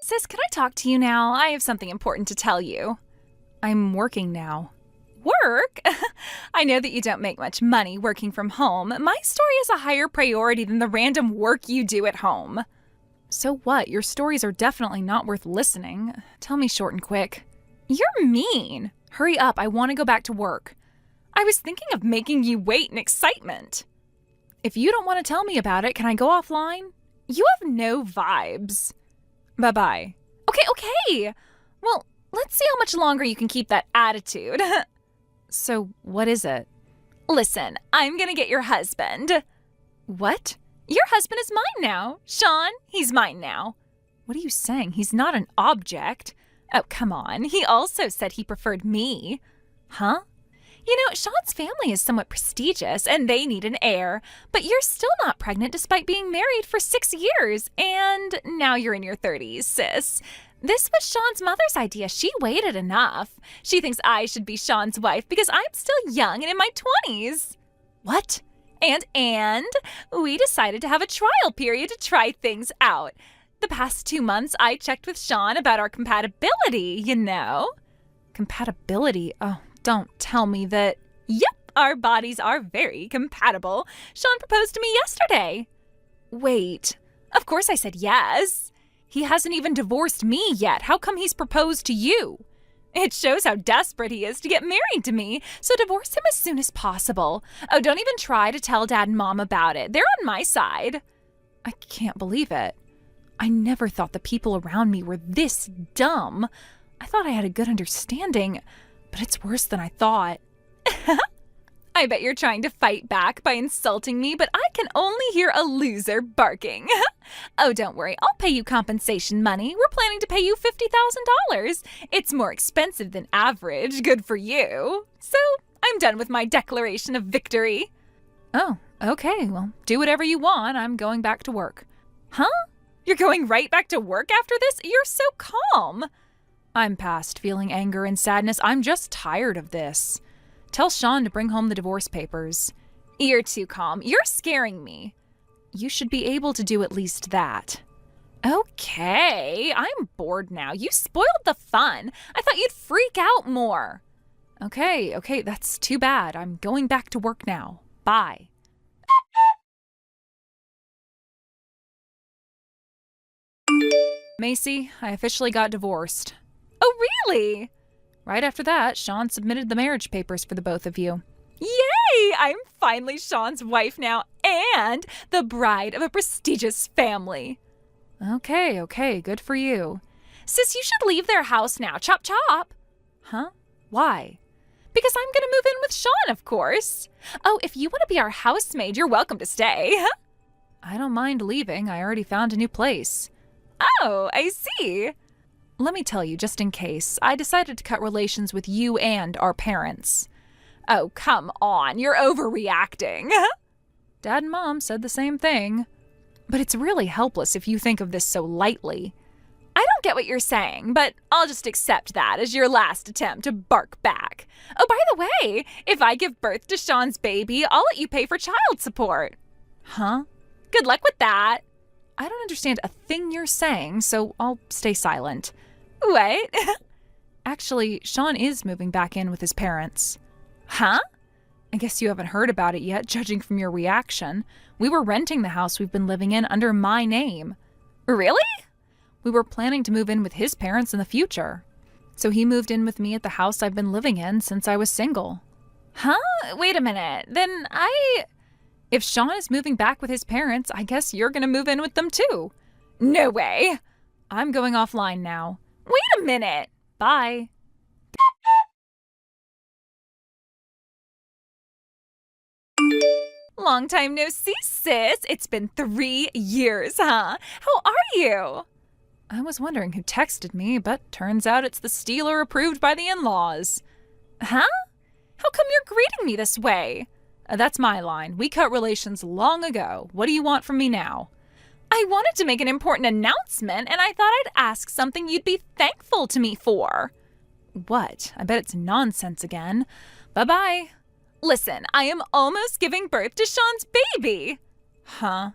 Sis, can I talk to you now? I have something important to tell you. I'm working now. Work? I know that you don't make much money working from home. My story is a higher priority than the random work you do at home. So what? Your stories are definitely not worth listening. Tell me short and quick. You're mean. Hurry up, I want to go back to work. I was thinking of making you wait in excitement. If you don't want to tell me about it, can I go offline? You have no vibes. Bye-bye. Okay. Well, let's see how much longer you can keep that attitude. So, what is it? Listen, I'm gonna get your husband. What? Your husband is mine now. Sean, he's mine now. What are you saying? He's not an object. Oh, come on. He also said he preferred me. Huh? You know, Sean's family is somewhat prestigious, and they need an heir. But you're still not pregnant despite being married for 6 years. And now you're in your 30s, sis. This was Sean's mother's idea. She waited enough. She thinks I should be Sean's wife because I'm still young and in my 20s. What? And we decided to have a trial period to try things out. The past 2 months, I checked with Sean about our compatibility, you know. Compatibility? Oh, don't tell me that. Yep, our bodies are very compatible. Sean proposed to me yesterday. Wait, of course I said yes. He hasn't even divorced me yet. How come he's proposed to you? It shows how desperate he is to get married to me, so divorce him as soon as possible. Oh, don't even try to tell Dad and Mom about it. They're on my side. I can't believe it. I never thought the people around me were this dumb. I thought I had a good understanding, but it's worse than I thought. I bet you're trying to fight back by insulting me, but I can only hear a loser barking. Oh, don't worry. I'll pay you compensation money. We're planning to pay you $50,000. It's more expensive than average. Good for you. So I'm done with my declaration of victory. Oh, okay. Well, do whatever you want. I'm going back to work. Huh? You're going right back to work after this? You're so calm. I'm past feeling anger and sadness. I'm just tired of this. Tell Sean to bring home the divorce papers. You're too calm. You're scaring me. You should be able to do at least that. Okay, I'm bored now. You spoiled the fun. I thought you'd freak out more. Okay, that's too bad. I'm going back to work now. Bye. Macy, I officially got divorced. Oh, really? Right after that, Sean submitted the marriage papers for the both of you. Yay! I'm finally Sean's wife now and the bride of a prestigious family. Okay, good for you. Sis, you should leave their house now. Chop chop. Huh? Why? Because I'm gonna move in with Sean, of course. Oh, if you want to be our housemaid, you're welcome to stay. I don't mind leaving. I already found a new place. Oh, I see. Let me tell you, just in case, I decided to cut relations with you and our parents. Oh, come on, you're overreacting. Dad and Mom said the same thing. But it's really helpless if you think of this so lightly. I don't get what you're saying, but I'll just accept that as your last attempt to bark back. Oh, by the way, if I give birth to Sean's baby, I'll let you pay for child support. Huh? Good luck with that. I don't understand a thing you're saying, so I'll stay silent. What? Actually, Sean is moving back in with his parents. Huh? I guess you haven't heard about it yet, judging from your reaction. We were renting the house we've been living in under my name. Really? We were planning to move in with his parents in the future. So he moved in with me at the house I've been living in since I was single. Huh? Wait a minute. Then If Sean is moving back with his parents, I guess you're gonna move in with them too. No way. I'm going offline now. Wait a minute. Bye. Long time no see, sis. It's been 3 years, huh? How are you? I was wondering who texted me, but turns out it's the stealer approved by the in-laws. Huh? How come you're greeting me this way? That's my line. We cut relations long ago. What do you want from me now? I wanted to make an important announcement, and I thought I'd ask something you'd be thankful to me for. What? I bet it's nonsense again. Bye-bye. Listen, I am almost giving birth to Sean's baby. Huh?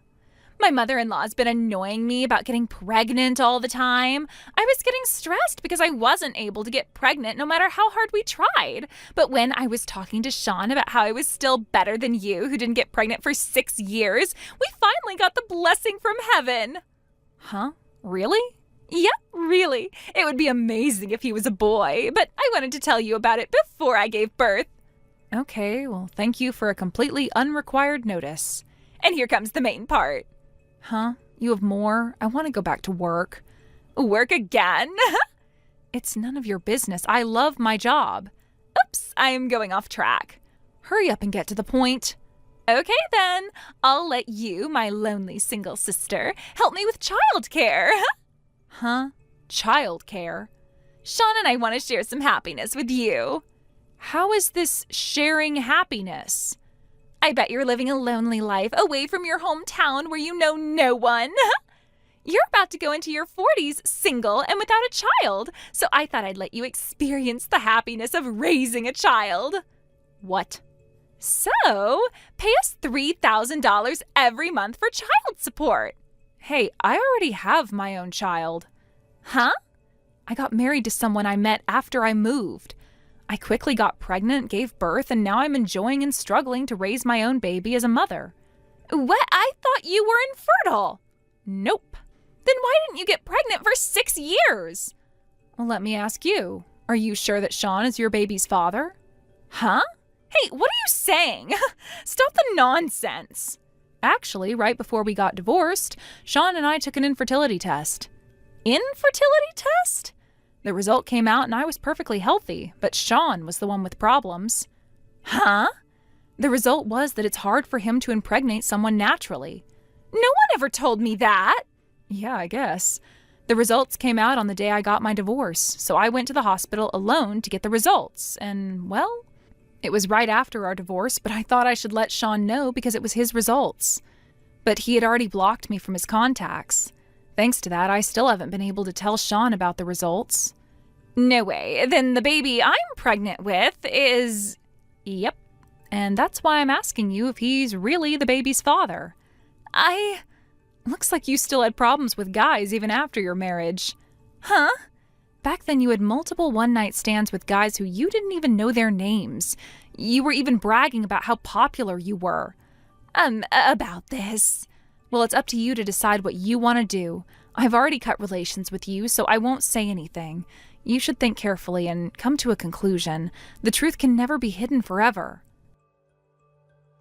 My mother-in-law's been annoying me about getting pregnant all the time. I was getting stressed because I wasn't able to get pregnant no matter how hard we tried. But when I was talking to Sean about how I was still better than you, who didn't get pregnant for 6 years, we finally got the blessing from heaven. Huh? Really? Yep, really. It would be amazing if he was a boy, but I wanted to tell you about it before I gave birth. Okay, well, thank you for a completely unrequired notice. And here comes the main part. Huh? You have more? I want to go back to work. Work again? It's none of your business. I love my job. Oops, I am going off track. Hurry up and get to the point. Okay then, I'll let you, my lonely single sister, help me with childcare. Huh? Childcare? Sean and I want to share some happiness with you. How is this sharing happiness? I bet you're living a lonely life away from your hometown where you know no one. You're about to go into your 40s single and without a child, so I thought I'd let you experience the happiness of raising a child. What? So, pay us $3,000 every month for child support. Hey, I already have my own child. Huh? I got married to someone I met after I moved. I quickly got pregnant, gave birth, and now I'm enjoying and struggling to raise my own baby as a mother. What? I thought you were infertile. Nope. Then why didn't you get pregnant for 6 years? Well, let me ask you. Are you sure that Sean is your baby's father? Huh? Hey, what are you saying? Stop the nonsense. Actually, right before we got divorced, Sean and I took an infertility test. Infertility test? The result came out and I was perfectly healthy, but Sean was the one with problems. Huh? The result was that it's hard for him to impregnate someone naturally. No one ever told me that. Yeah, I guess. The results came out on the day I got my divorce, so I went to the hospital alone to get the results, and, well, it was right after our divorce, but I thought I should let Sean know because it was his results. But he had already blocked me from his contacts. Thanks to that, I still haven't been able to tell Sean about the results. No way. Then the baby I'm pregnant with is... Yep. And that's why I'm asking you if he's really the baby's father. Looks like you still had problems with guys even after your marriage. Huh? Back then you had multiple one-night stands with guys who you didn't even know their names. You were even bragging about how popular you were. About this. Well, it's up to you to decide what you want to do. I've already cut relations with you, so I won't say anything. You should think carefully and come to a conclusion. The truth can never be hidden forever.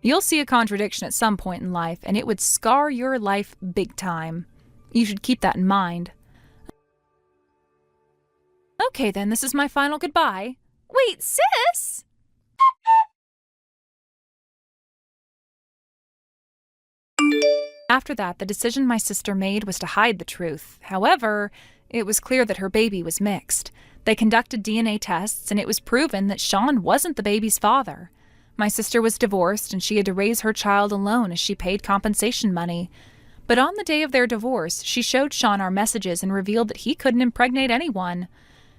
You'll see a contradiction at some point in life, and it would scar your life big time. You should keep that in mind. Okay then, this is my final goodbye. Wait, sis! After that, the decision my sister made was to hide the truth. However, it was clear that her baby was mixed. They conducted DNA tests, and it was proven that Sean wasn't the baby's father. My sister was divorced, and she had to raise her child alone as she paid compensation money. But on the day of their divorce, she showed Sean our messages and revealed that he couldn't impregnate anyone.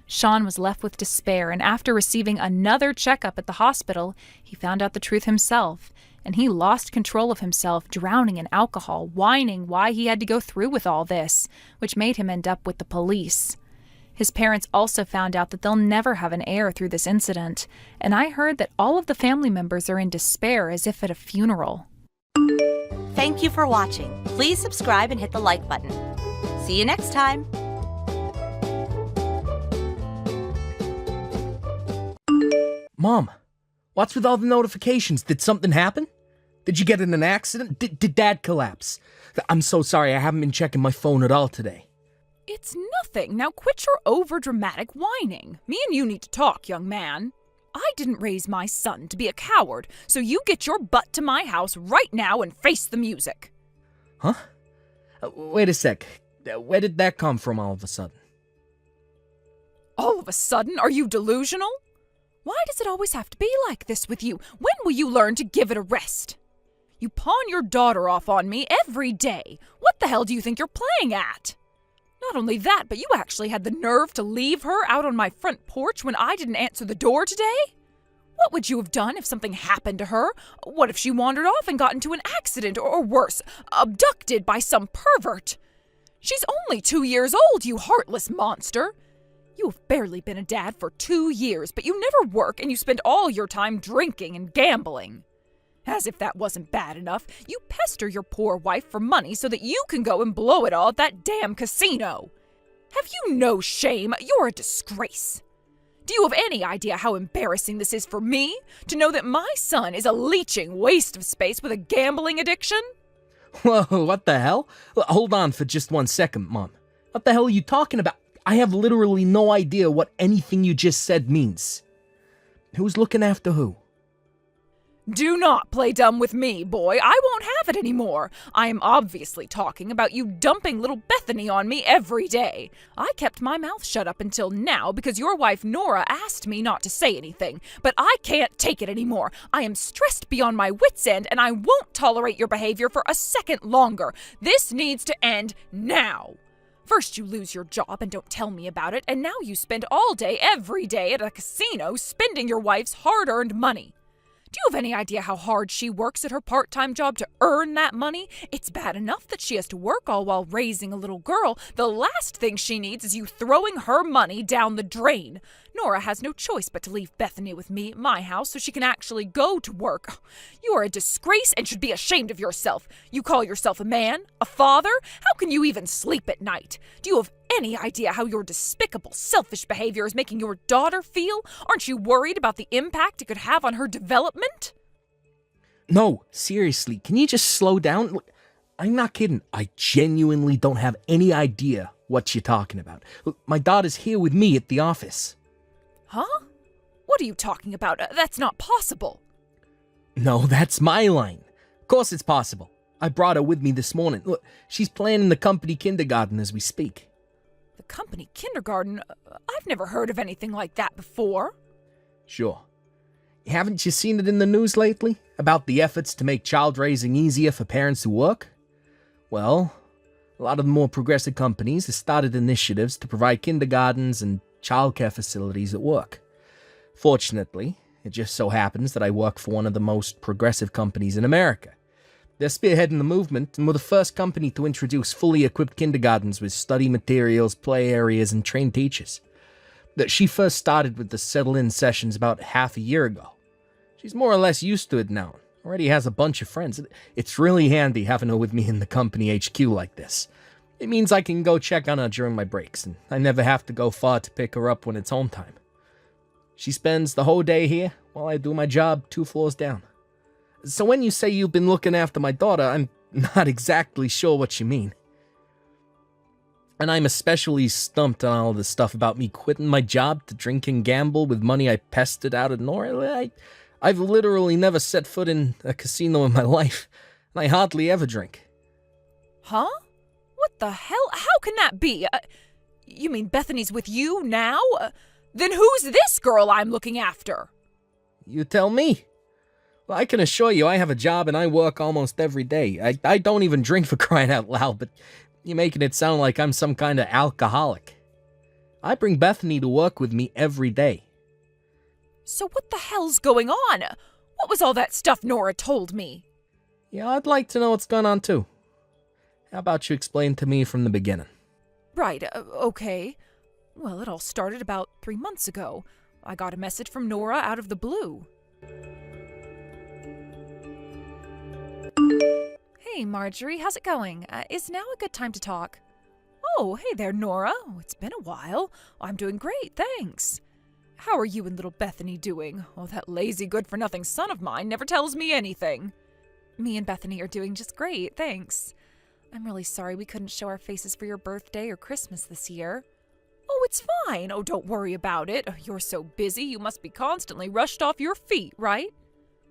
Sean was left with despair, and after receiving another checkup at the hospital, he found out the truth himself, and he lost control of himself, drowning in alcohol, whining why he had to go through with all this, which made him end up with the police. His parents also found out that they'll never have an heir through this incident, and I heard that all of the family members are in despair as if at a funeral. Thank you for watching. Please subscribe and hit the like button. See you next time. Mom, what's with all the notifications? Did something happen? Did you get in an accident? Did Dad collapse? I'm so sorry, I haven't been checking my phone at all today. It's nothing. Now quit your over-dramatic whining. Me and you need to talk, young man. I didn't raise my son to be a coward, so you get your butt to my house right now and face the music. Huh? Wait a sec. Where did that come from all of a sudden? All of a sudden? Are you delusional? Why does it always have to be like this with you? When will you learn to give it a rest? You pawn your daughter off on me every day. What the hell do you think you're playing at? Not only that, but you actually had the nerve to leave her out on my front porch when I didn't answer the door today? What would you have done if something happened to her? What if she wandered off and got into an accident, or worse, abducted by some pervert? She's only 2 years old, you heartless monster. You have barely been a dad for 2 years, but you never work and you spend all your time drinking and gambling. As if that wasn't bad enough, you pester your poor wife for money so that you can go and blow it all at that damn casino. Have you no shame? You're a disgrace. Do you have any idea how embarrassing this is for me? To know that my son is a leeching waste of space with a gambling addiction? Whoa, what the hell? Hold on for just 1 second, Mom. What the hell are you talking about? I have literally no idea what anything you just said means. Who's looking after who? Do not play dumb with me, boy. I won't have it anymore. I am obviously talking about you dumping little Bethany on me every day. I kept my mouth shut up until now because your wife Nora asked me not to say anything, but I can't take it anymore. I am stressed beyond my wits' end, and I won't tolerate your behavior for a second longer. This needs to end now. First you lose your job and don't tell me about it, and now you spend all day, every day at a casino spending your wife's hard-earned money. Do you have any idea how hard she works at her part-time job to earn that money? It's bad enough that she has to work all while raising a little girl. The last thing she needs is you throwing her money down the drain. Nora has no choice but to leave Bethany with me at my house so she can actually go to work. You are a disgrace and should be ashamed of yourself. You call yourself a man? A father? How can you even sleep at night? Do you have any idea how your despicable, selfish behavior is making your daughter feel? Aren't you worried about the impact it could have on her development? No, seriously, can you just slow down? Look, I'm not kidding. I genuinely don't have any idea what you're talking about. Look, my daughter's here with me at the office. Huh? What are you talking about? That's not possible. No, that's my line. Of course it's possible. I brought her with me this morning. Look, she's playing in the company kindergarten as we speak. The company kindergarten? I've never heard of anything like that before. Sure. Haven't you seen it in the news lately? About the efforts to make child raising easier for parents who work? Well, a lot of the more progressive companies have started initiatives to provide kindergartens and childcare facilities at work. Fortunately, it just so happens that I work for one of the most progressive companies in America. They're spearheading the movement and were the first company to introduce fully equipped kindergartens with study materials, play areas, and trained teachers. She first started with the settle-in sessions about half a year ago. She's more or less used to it now. Already has a bunch of friends. It's really handy having her with me in the company HQ like this. It means I can go check on her during my breaks, and I never have to go far to pick her up when it's home time. She spends the whole day here while I do my job 2 floors down. So when you say you've been looking after my daughter, I'm not exactly sure what you mean. And I'm especially stumped on all this stuff about me quitting my job to drink and gamble with money I pestered out of Nora. I've literally never set foot in a casino in my life, and I hardly ever drink. Huh? What the hell? How can that be? You mean Bethany's with you now? Then who's this girl I'm looking after? You tell me. Well, I can assure you I have a job and I work almost every day. I don't even drink for crying out loud, but you're making it sound like I'm some kind of alcoholic. I bring Bethany to work with me every day. So what the hell's going on? What was all that stuff Nora told me? Yeah, I'd like to know what's going on too. How about you explain to me from the beginning? Right, okay. Well, it all started about 3 months ago. I got a message from Nora out of the blue. Hey, Marjorie, how's it going? Is now a good time to talk? Oh, hey there, Nora. Oh, it's been a while. I'm doing great, thanks. How are you and little Bethany doing? Oh, that lazy good-for-nothing son of mine never tells me anything. Me and Bethany are doing just great, thanks. I'm really sorry we couldn't show our faces for your birthday or Christmas this year. Oh, it's fine. Oh, don't worry about it. You're so busy, you must be constantly rushed off your feet, right?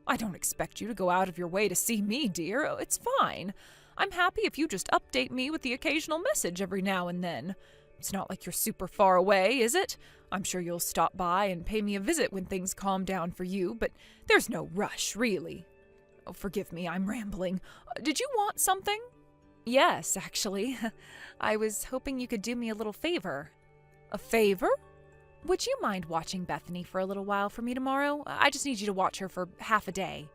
I don't expect you to go out of your way to see me, dear. Oh, it's fine. I'm happy if you just update me with the occasional message every now and then. It's not like you're super far away, is it? I'm sure you'll stop by and pay me a visit when things calm down for you, but there's no rush, really. Oh, forgive me, I'm rambling. Did you want something? Yes, actually. I was hoping you could do me a little favor. A favor? Would you mind watching Bethany for a little while for me tomorrow? I just need you to watch her for half a day.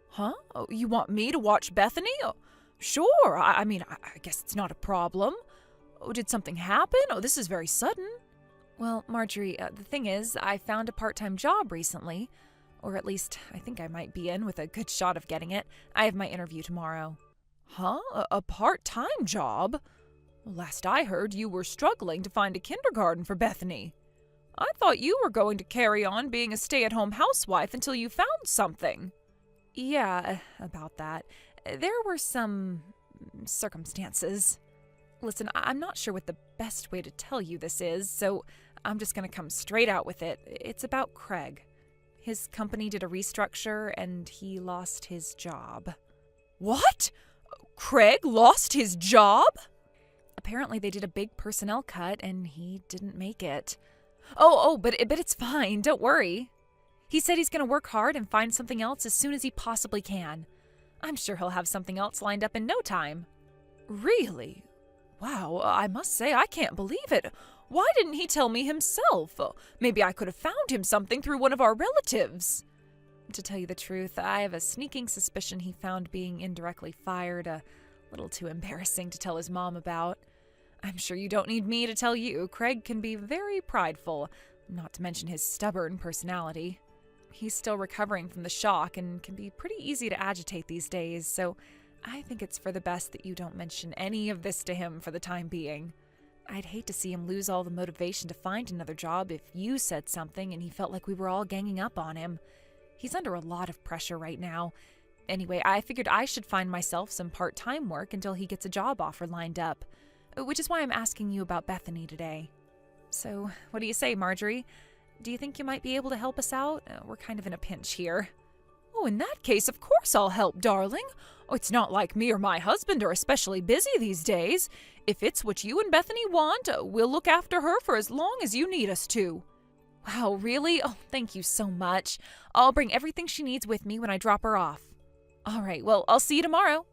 Huh? Oh, you want me to watch Bethany? Oh, sure. I guess it's not a problem. Oh, did something happen? Oh, this is very sudden. Well, Marjorie, the thing is, I found a part-time job recently. Or at least, I think I might be in with a good shot of getting it. I have my interview tomorrow. Huh? A part-time job? Last I heard, you were struggling to find a kindergarten for Bethany. I thought you were going to carry on being a stay-at-home housewife until you found something. Yeah, about that. There were some circumstances. Listen, I'm not sure what the best way to tell you this is, so I'm just going to come straight out with it. It's about Craig. His company did a restructure, and he lost his job. What? Craig lost his job? Apparently they did a big personnel cut, and he didn't make it. But it's fine. Don't worry. He said he's going to work hard and find something else as soon as he possibly can. I'm sure he'll have something else lined up in no time. Really? Wow, I must say I can't believe it. Why didn't he tell me himself? Maybe I could have found him something through one of our relatives. To tell you the truth, I have a sneaking suspicion he found being indirectly fired a little too embarrassing to tell his mom about. I'm sure you don't need me to tell you, Craig can be very prideful, not to mention his stubborn personality. He's still recovering from the shock and can be pretty easy to agitate these days, so I think it's for the best that you don't mention any of this to him for the time being. I'd hate to see him lose all the motivation to find another job if you said something and he felt like we were all ganging up on him. He's under a lot of pressure right now. Anyway, I figured I should find myself some part-time work until he gets a job offer lined up, which is why I'm asking you about Bethany today. So, what do you say, Marjorie? Do you think you might be able to help us out? We're kind of in a pinch here. Oh, in that case, of course I'll help, darling. Oh, it's not like me or my husband are especially busy these days. If it's what you and Bethany want, we'll look after her for as long as you need us to. Wow, really? Oh, thank you so much. I'll bring everything she needs with me when I drop her off. All right, well, I'll see you tomorrow.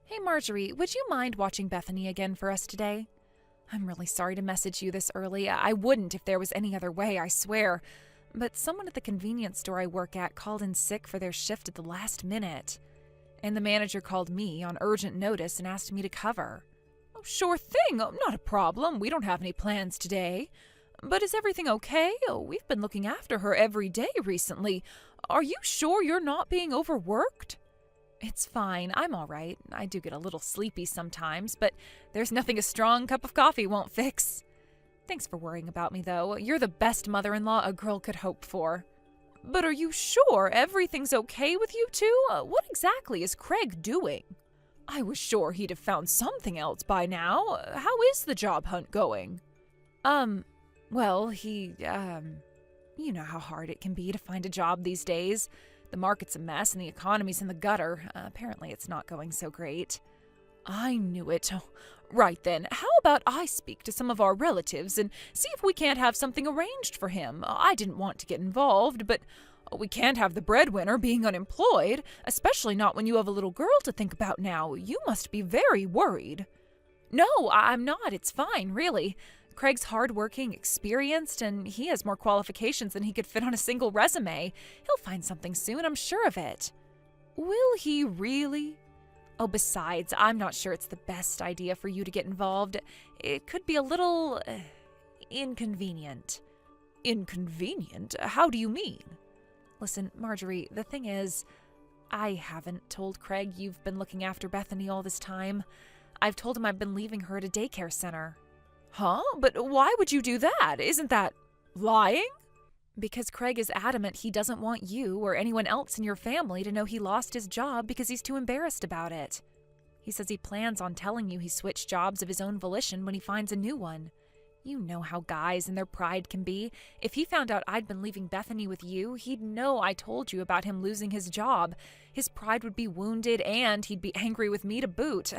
Hey, Marjorie, would you mind watching Bethany again for us today? I'm really sorry to message you this early. I wouldn't if there was any other way, I swear. But someone at the convenience store I work at called in sick for their shift at the last minute. And the manager called me on urgent notice and asked me to cover. Oh, sure thing. Oh, not a problem. We don't have any plans today. But is everything okay? Oh, we've been looking after her every day recently. Are you sure you're not being overworked? It's fine. I'm all right. I do get a little sleepy sometimes, but there's nothing a strong cup of coffee won't fix. Thanks for worrying about me, though. You're the best mother-in-law a girl could hope for. But are you sure everything's okay with you two? What exactly is Craig doing? I was sure he'd have found something else by now. How is the job hunt going? Well, you know how hard it can be to find a job these days. The market's a mess and the economy's in the gutter. Apparently it's not going so great. I knew it. Oh, right then, how about I speak to some of our relatives and see if we can't have something arranged for him? I didn't want to get involved, but we can't have the breadwinner being unemployed, especially not when you have a little girl to think about now. You must be very worried. No, I'm not. It's fine, really. Craig's hardworking, experienced, and he has more qualifications than he could fit on a single resume. He'll find something soon, I'm sure of it. Will he really? Oh, besides, I'm not sure it's the best idea for you to get involved. It could be a little inconvenient. Inconvenient? How do you mean? Listen, Marjorie, the thing is, I haven't told Craig you've been looking after Bethany all this time. I've told him I've been leaving her at a daycare center. Huh? But why would you do that? Isn't that lying? Because Craig is adamant he doesn't want you or anyone else in your family to know he lost his job because he's too embarrassed about it. He says he plans on telling you he switched jobs of his own volition when he finds a new one. You know how guys and their pride can be. If he found out I'd been leaving Bethany with you, he'd know I told you about him losing his job. His pride would be wounded and he'd be angry with me to boot.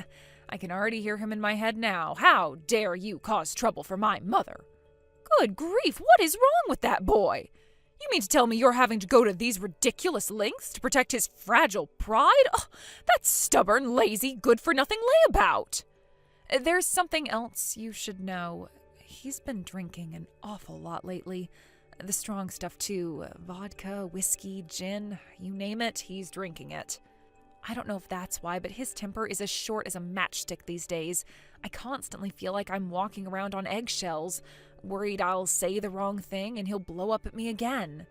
I can already hear him in my head now. How dare you cause trouble for my mother? Good grief, what is wrong with that boy? You mean to tell me you're having to go to these ridiculous lengths to protect his fragile pride? Oh, that's stubborn, lazy, good-for-nothing layabout. There's something else you should know. He's been drinking an awful lot lately. The strong stuff, too. Vodka, whiskey, gin, you name it, he's drinking it. I don't know if that's why, but his temper is as short as a matchstick these days. I constantly feel like I'm walking around on eggshells, worried I'll say the wrong thing and he'll blow up at me again.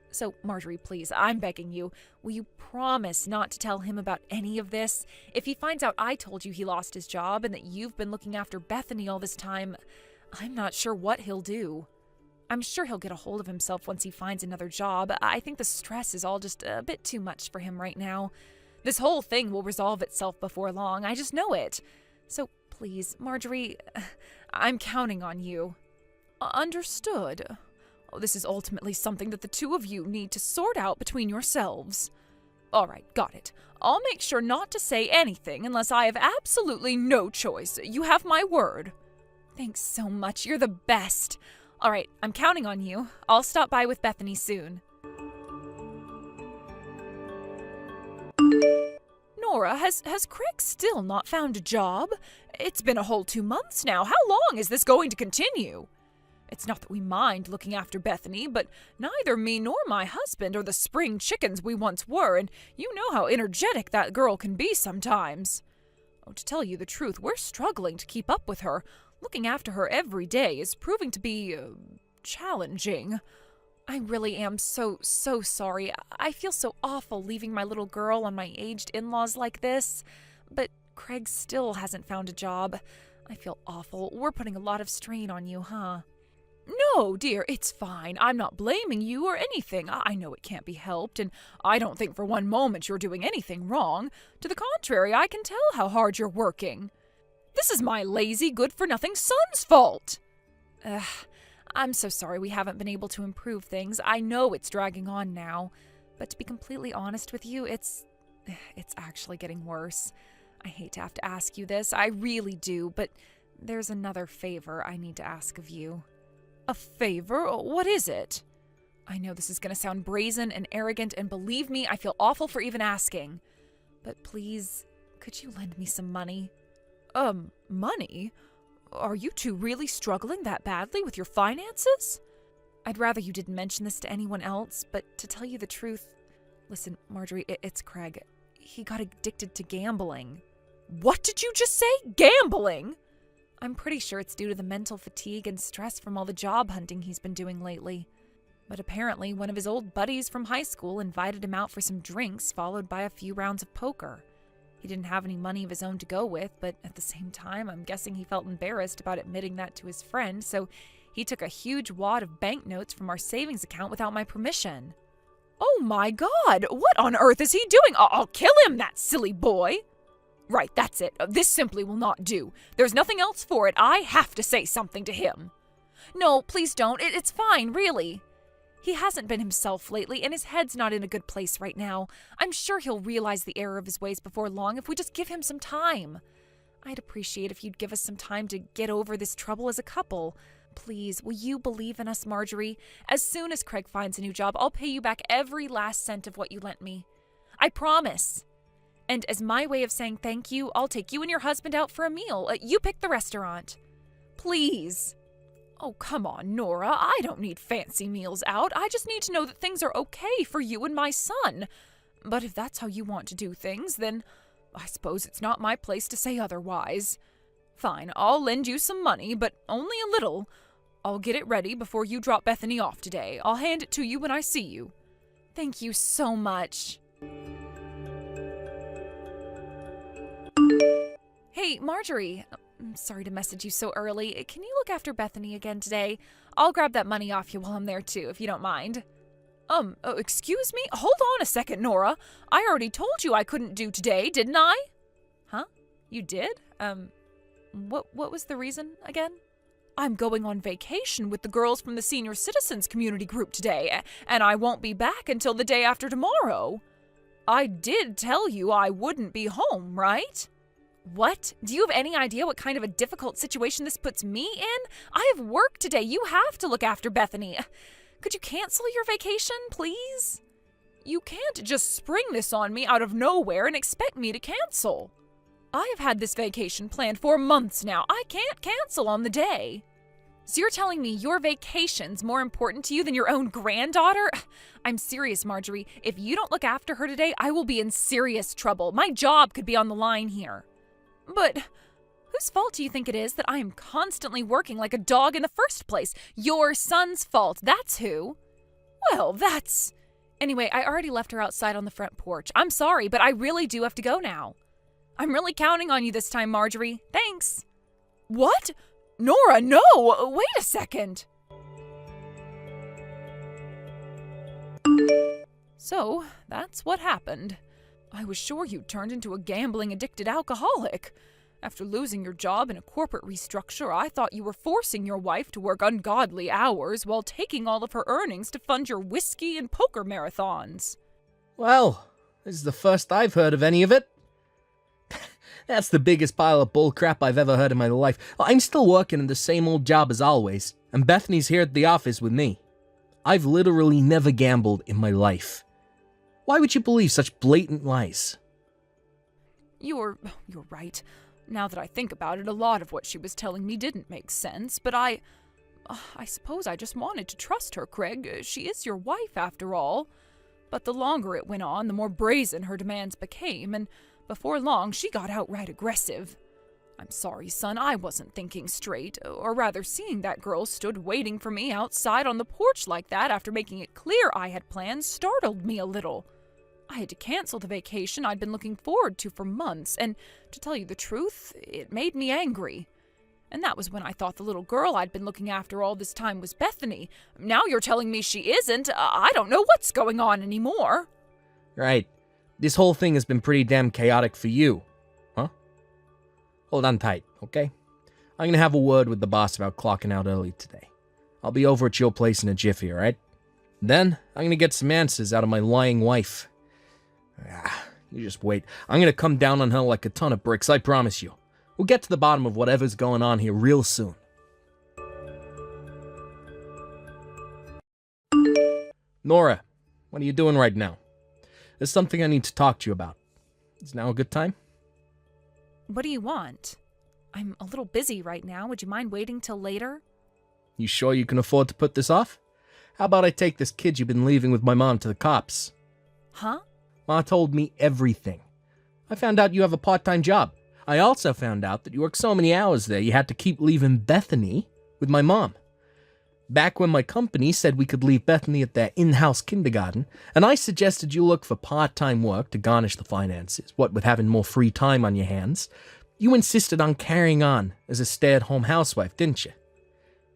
So, Marjorie, please, I'm begging you, will you promise not to tell him about any of this? If he finds out I told you he lost his job and that you've been looking after Bethany all this time, I'm not sure what he'll do. I'm sure he'll get a hold of himself once he finds another job. I think the stress is all just a bit too much for him right now. This whole thing will resolve itself before long, I just know it. So please, Marjorie, I'm counting on you. Understood. Oh, this is ultimately something that the two of you need to sort out between yourselves. All right, got it. I'll make sure not to say anything unless I have absolutely no choice. You have my word. Thanks so much. You're the best. All right, I'm counting on you. I'll stop by with Bethany soon. Nora, has Craig still not found a job? It's been a whole 2 months now. How long is this going to continue? It's not that we mind looking after Bethany, but neither me nor my husband are the spring chickens we once were, and you know how energetic that girl can be sometimes. Oh, to tell you the truth, we're struggling to keep up with her. Looking after her every day is proving to be challenging. I really am so sorry. I feel so awful leaving my little girl on my aged in-laws like this. But Craig still hasn't found a job. I feel awful. We're putting a lot of strain on you, huh? No, dear, it's fine. I'm not blaming you or anything. I know it can't be helped, and I don't think for one moment you're doing anything wrong. To the contrary, I can tell how hard you're working. This is my lazy, good-for-nothing son's fault. I'm so sorry we haven't been able to improve things. I know it's dragging on now. But to be completely honest with you, it's actually getting worse. I hate to have to ask you this, I really do, but there's another favor I need to ask of you. A favor? What is it? I know this is going to sound brazen and arrogant, and believe me, I feel awful for even asking. But please, could you lend me some money? Money? Are you two really struggling that badly with your finances? I'd rather you didn't mention this to anyone else, but to tell you the truth... Listen, Marjorie, it's Craig. He got addicted to gambling. What did you just say? Gambling? I'm pretty sure it's due to the mental fatigue and stress from all the job hunting he's been doing lately. But apparently, one of his old buddies from high school invited him out for some drinks, followed by a few rounds of poker. He didn't have any money of his own to go with, but at the same time, I'm guessing he felt embarrassed about admitting that to his friend, so he took a huge wad of banknotes from our savings account without my permission. Oh my God! What on earth is he doing? I'll kill him, that silly boy! Right, that's it. This simply will not do. There's nothing else for it. I have to say something to him. No, please don't. It's fine, really. He hasn't been himself lately, and his head's not in a good place right now. I'm sure he'll realize the error of his ways before long if we just give him some time. I'd appreciate if you'd give us some time to get over this trouble as a couple. Please, will you believe in us, Marjorie? As soon as Craig finds a new job, I'll pay you back every last cent of what you lent me. I promise. And as my way of saying thank you, I'll take you and your husband out for a meal. You pick the restaurant. Please. Oh, come on, Nora. I don't need fancy meals out. I just need to know that things are okay for you and my son. But if that's how you want to do things, then I suppose it's not my place to say otherwise. Fine, I'll lend you some money, but only a little. I'll get it ready before you drop Bethany off today. I'll hand it to you when I see you. Thank you so much. Hey, Marjorie. I'm sorry to message you so early. Can you look after Bethany again today? I'll grab that money off you while I'm there too, if you don't mind. Excuse me? Hold on a second, Nora. I already told you I couldn't do today, didn't I? Huh? You did? What was the reason again? I'm going on vacation with the girls from the Senior Citizens Community Group today, and I won't be back until the day after tomorrow. I did tell you I wouldn't be home, right? What? Do you have any idea what kind of a difficult situation this puts me in? I have work today. You have to look after Bethany. Could you cancel your vacation, please? You can't just spring this on me out of nowhere and expect me to cancel. I have had this vacation planned for months now. I can't cancel on the day. So you're telling me your vacation's more important to you than your own granddaughter? I'm serious, Marjorie. If you don't look after her today, I will be in serious trouble. My job could be on the line here. But whose fault do you think it is that I am constantly working like a dog in the first place? Your son's fault, that's who. Well, that's... Anyway, I already left her outside on the front porch. I'm sorry, but I really do have to go now. I'm really counting on you this time, Marjorie. Thanks. What? Nora, no! Wait a second! So, that's what happened. I was sure you turned into a gambling-addicted alcoholic. After losing your job in a corporate restructure, I thought you were forcing your wife to work ungodly hours while taking all of her earnings to fund your whiskey and poker marathons. Well, this is the first I've heard of any of it. That's the biggest pile of bullcrap I've ever heard in my life. I'm still working in the same old job as always, and Bethany's here at the office with me. I've literally never gambled in my life. Why would you believe such blatant lies? You're right. Now that I think about it, a lot of what she was telling me didn't make sense, but I suppose I just wanted to trust her, Craig. She is your wife, after all. But the longer it went on, the more brazen her demands became, and before long, she got outright aggressive. I'm sorry, son, I wasn't thinking straight, or rather seeing that girl stood waiting for me outside on the porch like that after making it clear I had plans startled me a little. I had to cancel the vacation I'd been looking forward to for months, and to tell you the truth, it made me angry. And that was when I thought the little girl I'd been looking after all this time was Bethany. Now you're telling me she isn't. I don't know what's going on anymore. Right. This whole thing has been pretty damn chaotic for you, huh? Hold on tight, okay? I'm gonna have a word with the boss about clocking out early today. I'll be over at your place in a jiffy, alright? Then, I'm gonna get some answers out of my lying wife. You just wait. I'm gonna come down on her like a ton of bricks, I promise you. We'll get to the bottom of whatever's going on here real soon. Nora, what are you doing right now? There's something I need to talk to you about. Is now a good time? What do you want? I'm a little busy right now. Would you mind waiting till later? You sure you can afford to put this off? How about I take this kid you've been leaving with my mom to the cops? Huh? Ma told me everything. I found out you have a part-time job. I also found out that you work so many hours there you had to keep leaving Bethany with my mom. Back when my company said we could leave Bethany at their in-house kindergarten, and I suggested you look for part-time work to garnish the finances, what with having more free time on your hands, you insisted on carrying on as a stay-at-home housewife, didn't you?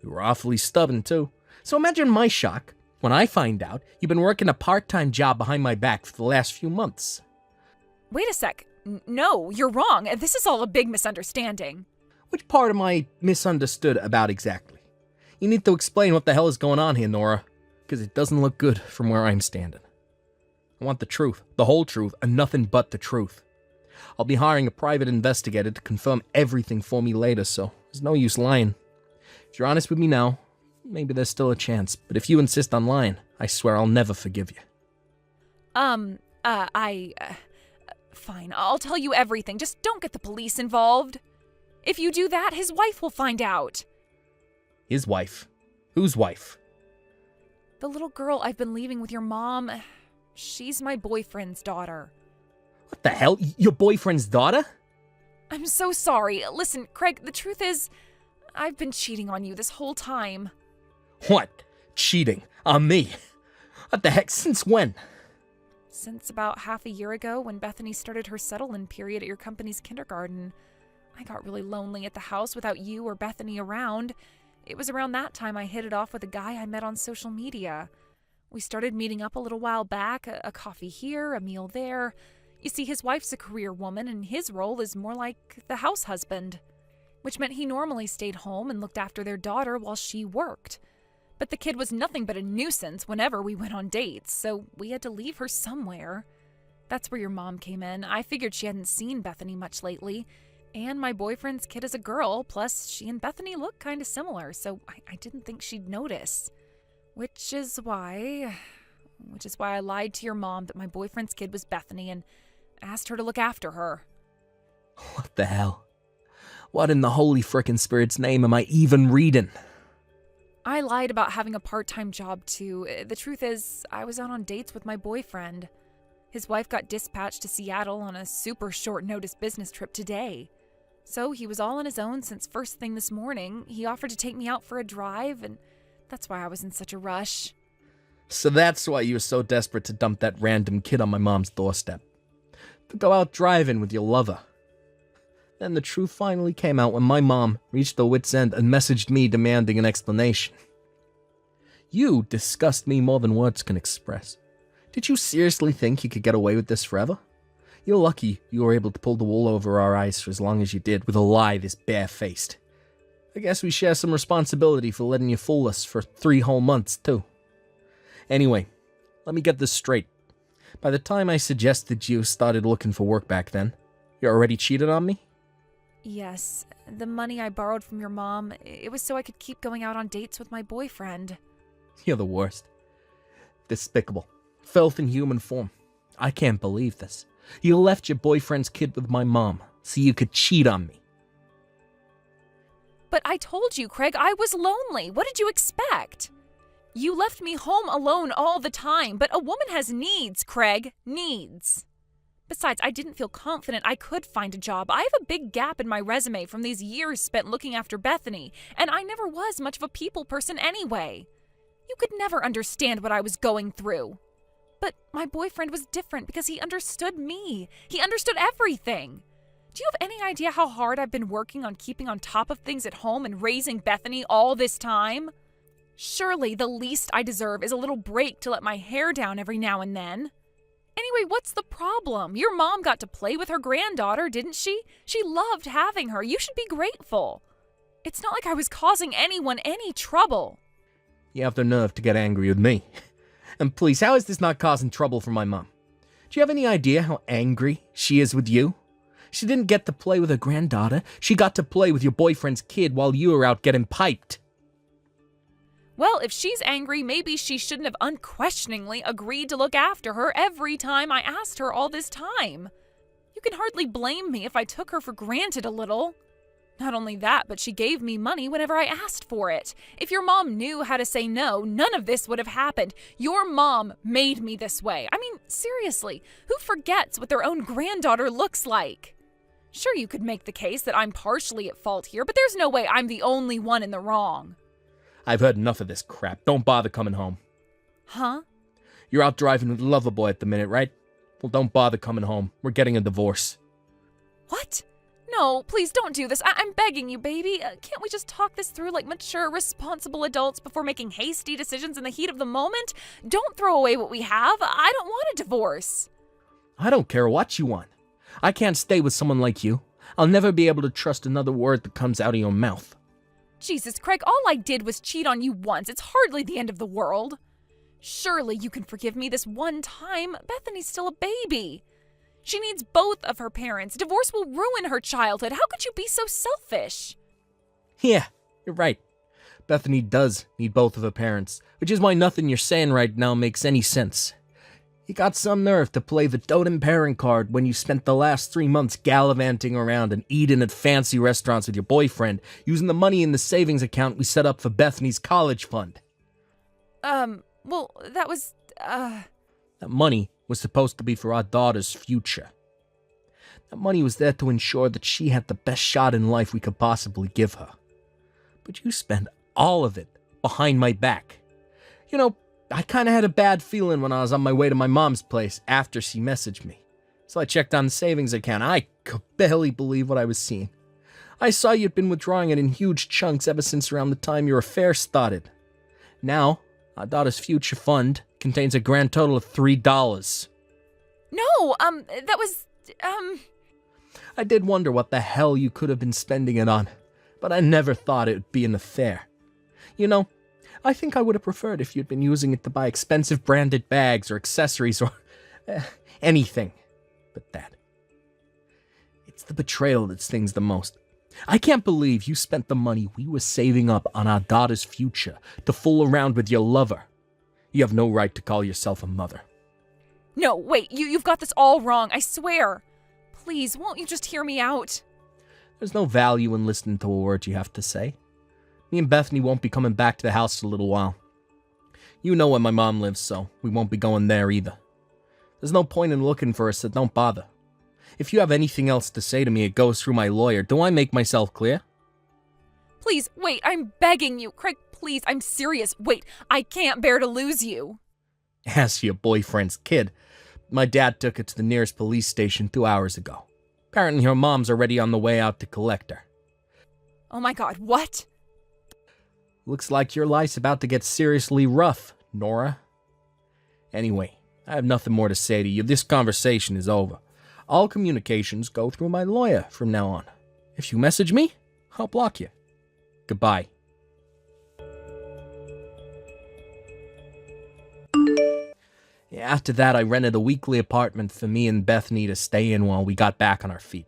You were awfully stubborn, too. So imagine my shock when I find out you've been working a part-time job behind my back for the last few months. Wait a sec. No, you're wrong. This is all a big misunderstanding. Which part am I misunderstood about exactly? You need to explain what the hell is going on here, Nora, because it doesn't look good from where I'm standing. I want the truth, the whole truth, and nothing but the truth. I'll be hiring a private investigator to confirm everything for me later, so there's no use lying. If you're honest with me now, maybe there's still a chance, but if you insist on lying, I swear I'll never forgive you. Fine, I'll tell you everything. Just don't get the police involved. If you do that, his wife will find out. His wife? Whose wife? The little girl I've been leaving with your mom. She's my boyfriend's daughter. What the hell? Your boyfriend's daughter? I'm so sorry. Listen, Craig, the truth is, I've been cheating on you this whole time. What? Cheating? On me? What the heck? Since when? Since about half a year ago, when Bethany started her settle-in period at your company's kindergarten. I got really lonely at the house without you or Bethany around. It was around that time I hit it off with a guy I met on social media. We started meeting up a little while back, a coffee here, a meal there. You see, his wife's a career woman, and his role is more like the house husband, which meant he normally stayed home and looked after their daughter while she worked. But the kid was nothing but a nuisance whenever we went on dates, so we had to leave her somewhere. That's where your mom came in. I figured she hadn't seen Bethany much lately, and my boyfriend's kid is a girl, plus she and Bethany look kind of similar, so I didn't think she'd notice. Which is why I lied to your mom that my boyfriend's kid was Bethany and asked her to look after her. What the hell? What in the holy frickin' spirit's name am I even reading? I lied about having a part-time job, too. The truth is, I was out on dates with my boyfriend. His wife got dispatched to Seattle on a super short-notice business trip today. So he was all on his own since first thing this morning. He offered to take me out for a drive, and that's why I was in such a rush. So that's why you were so desperate to dump that random kid on my mom's doorstep. To go out driving with your lover. Then the truth finally came out when my mom reached her wit's end and messaged me demanding an explanation. You disgust me more than words can express. Did you seriously think you could get away with this forever? You're lucky you were able to pull the wool over our eyes for as long as you did with a lie this bare-faced. I guess we share some responsibility for letting you fool us for 3 whole months, too. Anyway, let me get this straight. By the time I suggested you started looking for work back then, you already cheated on me? Yes, the money I borrowed from your mom, it was so I could keep going out on dates with my boyfriend. You're the worst. Despicable. Filth in human form. I can't believe this. You left your boyfriend's kid with my mom so you could cheat on me. But I told you, Craig, I was lonely. What did you expect? You left me home alone all the time, but a woman has needs, Craig. Needs. Besides, I didn't feel confident I could find a job. I have a big gap in my resume from these years spent looking after Bethany, and I never was much of a people person anyway. You could never understand what I was going through. But my boyfriend was different because he understood me. He understood everything. Do you have any idea how hard I've been working on keeping on top of things at home and raising Bethany all this time? Surely the least I deserve is a little break to let my hair down every now and then. Anyway, what's the problem? Your mom got to play with her granddaughter, didn't she? She loved having her. You should be grateful. It's not like I was causing anyone any trouble. You have the nerve to get angry with me. And please, how is this not causing trouble for my mom? Do you have any idea how angry she is with you? She didn't get to play with her granddaughter. She got to play with your boyfriend's kid while you were out getting piped. Well, if she's angry, maybe she shouldn't have unquestioningly agreed to look after her every time I asked her all this time. You can hardly blame me if I took her for granted a little. Not only that, but she gave me money whenever I asked for it. If your mom knew how to say no, none of this would have happened. Your mom made me this way. I mean, seriously, who forgets what their own granddaughter looks like? Sure, you could make the case that I'm partially at fault here, but there's no way I'm the only one in the wrong. I've heard enough of this crap. Don't bother coming home. Huh? You're out driving with Loverboy at the minute, right? Well, don't bother coming home. We're getting a divorce. What? No, please don't do this. I'm begging you, baby. Can't we just talk this through like mature, responsible adults before making hasty decisions in the heat of the moment? Don't throw away what we have. I don't want a divorce. I don't care what you want. I can't stay with someone like you. I'll never be able to trust another word that comes out of your mouth. Jesus, Craig, all I did was cheat on you once. It's hardly the end of the world. Surely you can forgive me this one time. Bethany's still a baby. She needs both of her parents. Divorce will ruin her childhood. How could you be so selfish? Yeah, you're right. Bethany does need both of her parents, which is why nothing you're saying right now makes any sense. You got some nerve to play the doting parent card when you spent the last 3 months gallivanting around and eating at fancy restaurants with your boyfriend, using the money in the savings account we set up for Bethany's college fund. Well, that was, That money was supposed to be for our daughter's future. That money was there to ensure that she had the best shot in life we could possibly give her. But you spent all of it behind my back. You know, I kind of had a bad feeling when I was on my way to my mom's place after she messaged me. So I checked on the savings account. I could barely believe what I was seeing. I saw you'd been withdrawing it in huge chunks ever since around the time your affair started. Now, our daughter's future fund contains a grand total of $3. no, that was, I did wonder what the hell you could have been spending it on, but I never thought it would be an affair. You know, I think I would have preferred if you'd been using it to buy expensive branded bags or accessories or anything but that. It's the betrayal that stings the most. I can't believe you spent the money we were saving up on our daughter's future to fool around with your lover. You have no right to call yourself a mother. no, wait, you've got this all wrong, I swear. please, won't you just hear me out? There's no value in listening to a word you have to say. Me and Bethany won't be coming back to the house for a little while. You know where my mom lives, so we won't be going there either. There's no point in looking for us, so don't bother. If you have anything else to say to me, it goes through my lawyer. Do I make myself clear? Please, wait, I'm begging you. Craig, please, I'm serious. Wait, I can't bear to lose you. As for your boyfriend's kid, my dad took it to the nearest police station 2 hours ago. Apparently her mom's already on the way out to collect her. Oh my god, what? Looks like your life's about to get seriously rough, Nora. Anyway, I have nothing more to say to you. This conversation is over. All communications go through my lawyer from now on. If you message me, I'll block you. Goodbye. After that, I rented a weekly apartment for me and Bethany to stay in while we got back on our feet.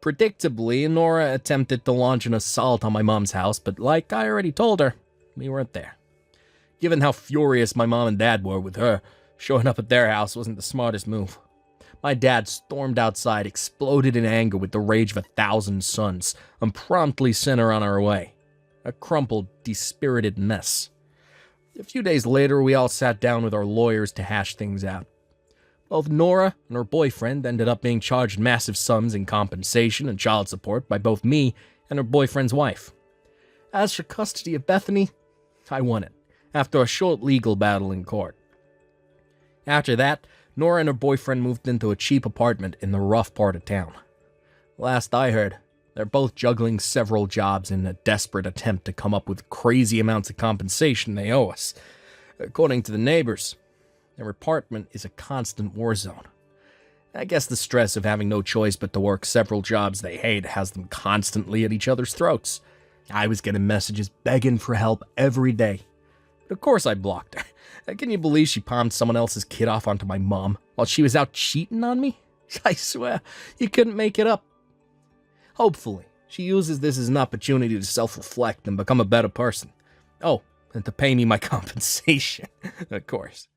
Predictably, Nora attempted to launch an assault on my mom's house, but like I already told her, we weren't there. Given how furious my mom and dad were with her, showing up at their house wasn't the smartest move. My dad stormed outside, exploded in anger with the rage of 1,000 suns, and promptly sent her on her way. A crumpled, dispirited mess. A few days later, we all sat down with our lawyers to hash things out. Both Nora and her boyfriend ended up being charged massive sums in compensation and child support by both me and her boyfriend's wife. As for custody of Bethany, I won it, after a short legal battle in court. After that, Nora and her boyfriend moved into a cheap apartment in the rough part of town. Last I heard, they're both juggling several jobs in a desperate attempt to come up with crazy amounts of compensation they owe us. According to the neighbors, their apartment is a constant war zone. I guess the stress of having no choice but to work several jobs they hate has them constantly at each other's throats. I was getting messages begging for help every day. But of course I blocked her. Can you believe she palmed someone else's kid off onto my mom while she was out cheating on me? I swear, you couldn't make it up. Hopefully, she uses this as an opportunity to self-reflect and become a better person. Oh, and to pay me my compensation, of course.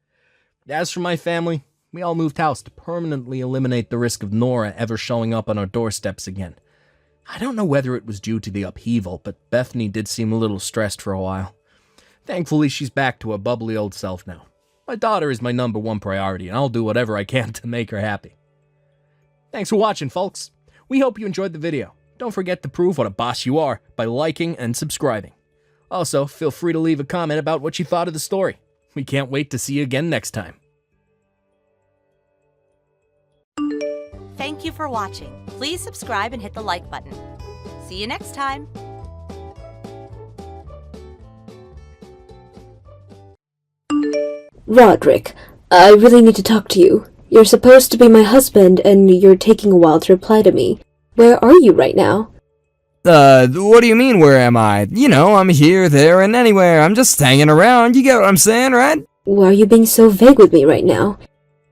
As for my family, we all moved house to permanently eliminate the risk of Nora ever showing up on our doorsteps again. I don't know whether it was due to the upheaval, but Bethany did seem a little stressed for a while. Thankfully, she's back to her bubbly old self now. My daughter is my #1 priority, and I'll do whatever I can to make her happy. Thanks for watching, folks. We hope you enjoyed the video. Don't forget to prove what a boss you are by liking and subscribing. Also, feel free to leave a comment about what you thought of the story. We can't wait to see you again next time. Thank you for watching. Please subscribe and hit the like button. See you next time. Roderick, I really need to talk to you. You're supposed to be my husband, and you're taking a while to reply to me. Where are you right now? What do you mean, where am I? You know, I'm here, there, and anywhere. I'm just hanging around. You get what I'm saying, right? Why are you being so vague with me right now?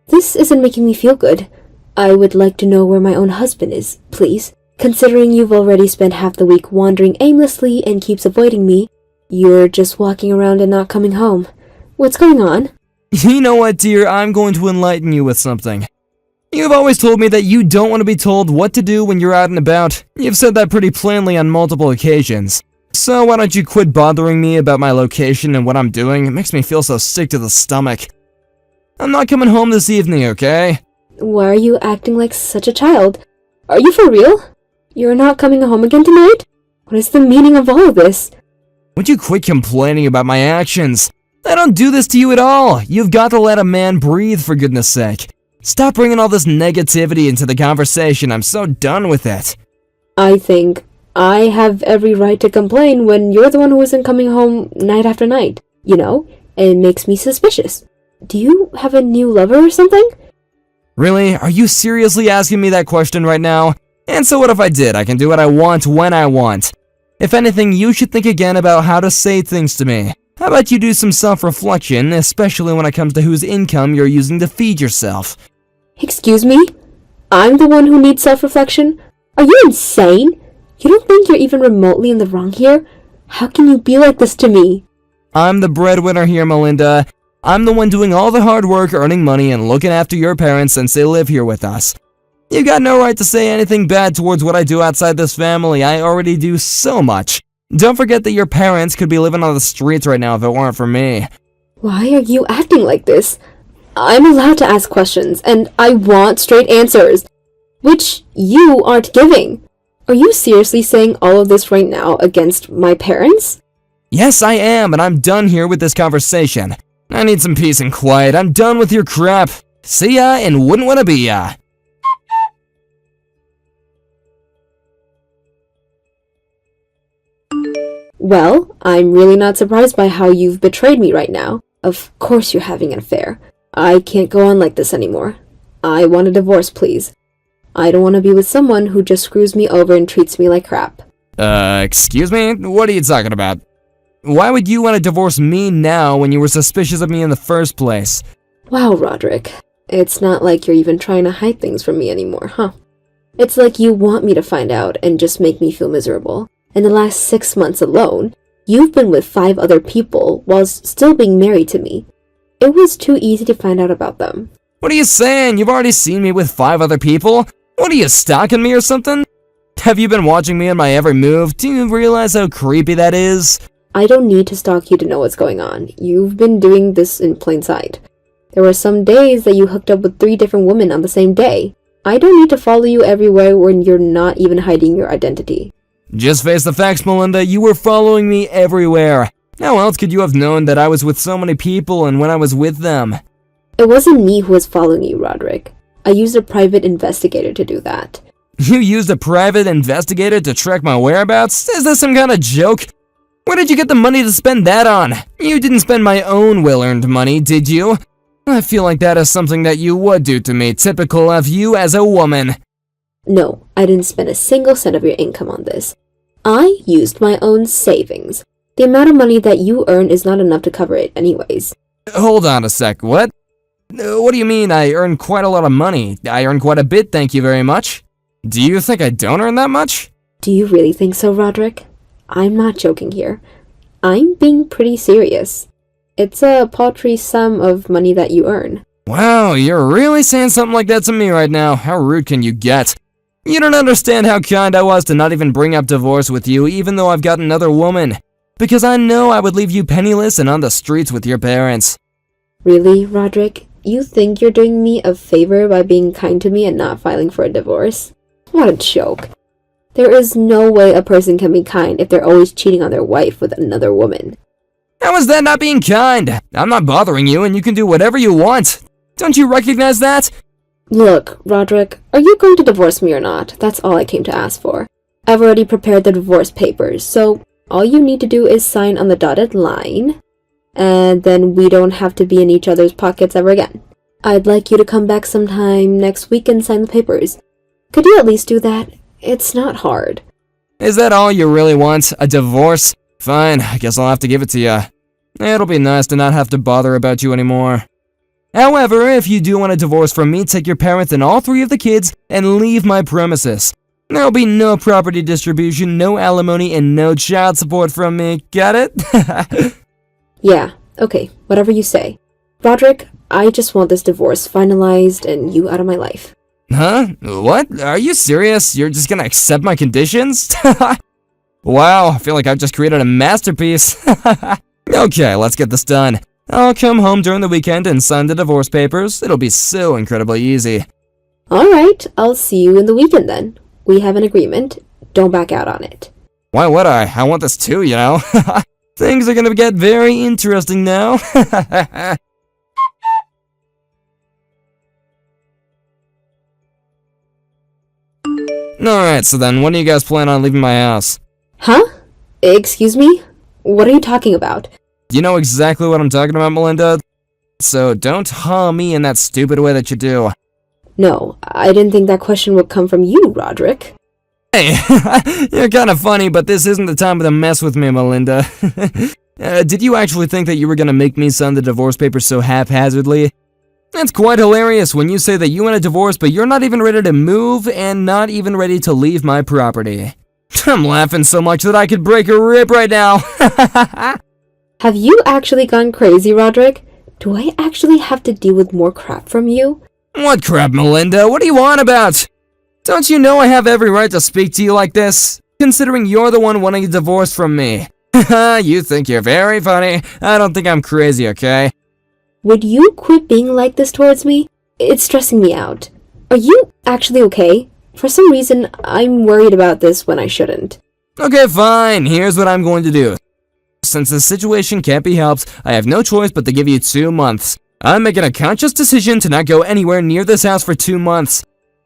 This isn't making me feel good. I would like to know where my own husband is, please. Considering you've already spent half the week wandering aimlessly and keeps avoiding me, you're just walking around and not coming home. What's going on? You know what, dear? I'm going to enlighten you with something. You've always told me that you don't want to be told what to do when you're out and about. You've said that pretty plainly on multiple occasions. So why don't you quit bothering me about my location and what I'm doing? It makes me feel so sick to the stomach. I'm not coming home this evening, okay? Why are you acting like such a child? Are you for real? You're not coming home again tonight? What is the meaning of all of this? Would you quit complaining about my actions? I don't do this to you at all. You've got to let a man breathe, for goodness sake. Stop bringing all this negativity into the conversation. I'm so done with it. I think I have every right to complain when you're the one who isn't coming home night after night. You know, it makes me suspicious. Do you have a new lover or something? Really? Are you seriously asking me that question right now? And so what if I did? I can do what I want when I want. If anything, you should think again about how to say things to me. How about you do some self-reflection, especially when it comes to whose income you're using to feed yourself? Excuse me? I'm the one who needs self-reflection? Are you insane? You don't think you're even remotely in the wrong here? How can you be like this to me? I'm the breadwinner here, Melinda. I'm the one doing all the hard work, earning money, and looking after your parents since they live here with us. You got no right to say anything bad towards what I do outside this family. I already do so much. Don't forget that your parents could be living on the streets right now if it weren't for me. Why are you acting like this? I'm allowed to ask questions, and I want straight answers, which you aren't giving. Are you seriously saying all of this right now against my parents? Yes, I am, and I'm done here with this conversation. I need some peace and quiet. I'm done with your crap. See ya, and wouldn't wanna be ya. Well, I'm really not surprised by how you've betrayed me right now. Of course you're having an affair. I can't go on like this anymore. I want a divorce, please. I don't want to be with someone who just screws me over and treats me like crap. Excuse me? What are you talking about? Why would you want to divorce me now when you were suspicious of me in the first place? Wow, Roderick. It's not like you're even trying to hide things from me anymore, huh? It's like you want me to find out and just make me feel miserable. In the last 6 months alone, you've been with 5 other people whilst still being married to me. It was too easy to find out about them. What are you saying? You've already seen me with 5 other people? What are you, stalking me or something? Have you been watching me in my every move? Do you realize how creepy that is? I don't need to stalk you to know what's going on. You've been doing this in plain sight. There were some days that you hooked up with 3 different women on the same day. I don't need to follow you everywhere when you're not even hiding your identity. Just face the facts, Melinda. You were following me everywhere. How else could you have known that I was with so many people and when I was with them? It wasn't me who was following you, Roderick. I used a private investigator to do that. You used a private investigator to track my whereabouts? Is this some kind of joke? Where did you get the money to spend that on? You didn't spend my own well-earned money, did you? I feel like that is something that you would do to me, typical of you as a woman. No, I didn't spend a single cent of your income on this. I used my own savings. The amount of money that you earn is not enough to cover it anyways. Hold on a sec, what? What do you mean I earn quite a lot of money? I earn quite a bit, thank you very much. Do you think I don't earn that much? Do you really think so, Roderick? I'm not joking here. I'm being pretty serious. It's a paltry sum of money that you earn. Wow, you're really saying something like that to me right now. How rude can you get? You don't understand how kind I was to not even bring up divorce with you, even though I've got another woman. Because I know I would leave you penniless and on the streets with your parents. Really, Roderick? You think you're doing me a favor by being kind to me and not filing for a divorce? What a joke. There is no way a person can be kind if they're always cheating on their wife with another woman. How is that not being kind? I'm not bothering you and you can do whatever you want. Don't you recognize that? Look, Roderick, are you going to divorce me or not? That's all I came to ask for. I've already prepared the divorce papers, so all you need to do is sign on the dotted line, and then we don't have to be in each other's pockets ever again. I'd like you to come back sometime next week and sign the papers. Could you at least do that? It's not hard. Is that all you really want? A divorce? Fine, I guess I'll have to give it to you. It'll be nice to not have to bother about you anymore. However, if you do want a divorce from me, take your parents and all 3 of the kids and leave my premises. There'll be no property distribution, no alimony, and no child support from me. Got it? Yeah, okay, whatever you say. Roderick, I just want this divorce finalized and you out of my life. Huh? What? Are you serious? You're just gonna accept my conditions? Wow, I feel like I've just created a masterpiece. Okay, let's get this done. I'll come home during the weekend and sign the divorce papers. It'll be so incredibly easy. Alright, I'll see you in the weekend then. We have an agreement. Don't back out on it. Why would I? I want this too, you know? Things are gonna get very interesting now. Alright, so then when do you guys plan on leaving my house? Huh? Excuse me? What are you talking about? You know exactly what I'm talking about, Melinda? So don't ha me in that stupid way that you do. No, I didn't think that question would come from you, Roderick. Hey, you're kinda funny, but this isn't the time to mess with me, Melinda. Did you actually think that you were gonna make me sign the divorce papers so haphazardly? It's quite hilarious when you say that you want a divorce, but you're not even ready to move and not even ready to leave my property. I'm laughing so much that I could break a rib right now. Have you actually gone crazy, Roderick? Do I actually have to deal with more crap from you? What crap, Melinda? What do you want about? Don't you know I have every right to speak to you like this? Considering you're the one wanting a divorce from me. Haha, you think you're very funny. I don't think I'm crazy, okay? Would you quit being like this towards me? It's stressing me out. Are you actually okay? For some reason, I'm worried about this when I shouldn't. Okay, fine. Here's what I'm going to do. Since this situation can't be helped, I have no choice but to give you 2 months. I'm making a conscious decision to not go anywhere near this house for 2 months.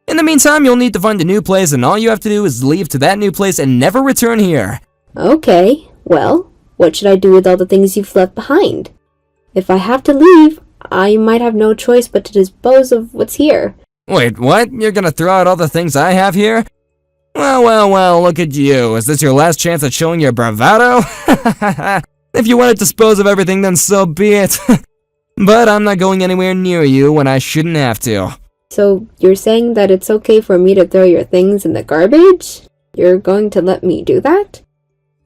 In the meantime, you'll need to find a new place, and all you have to do is leave to that new place and never return here. Okay, well, what should I do with all the things you've left behind? If I have to leave, I might have no choice but to dispose of what's here. Wait, what? You're gonna throw out all the things I have here? Well, look at you. Is this your last chance at showing your bravado? If you want to dispose of everything, then so be it. But I'm not going anywhere near you when I shouldn't have to. So, you're saying that it's okay for me to throw your things in the garbage? You're going to let me do that?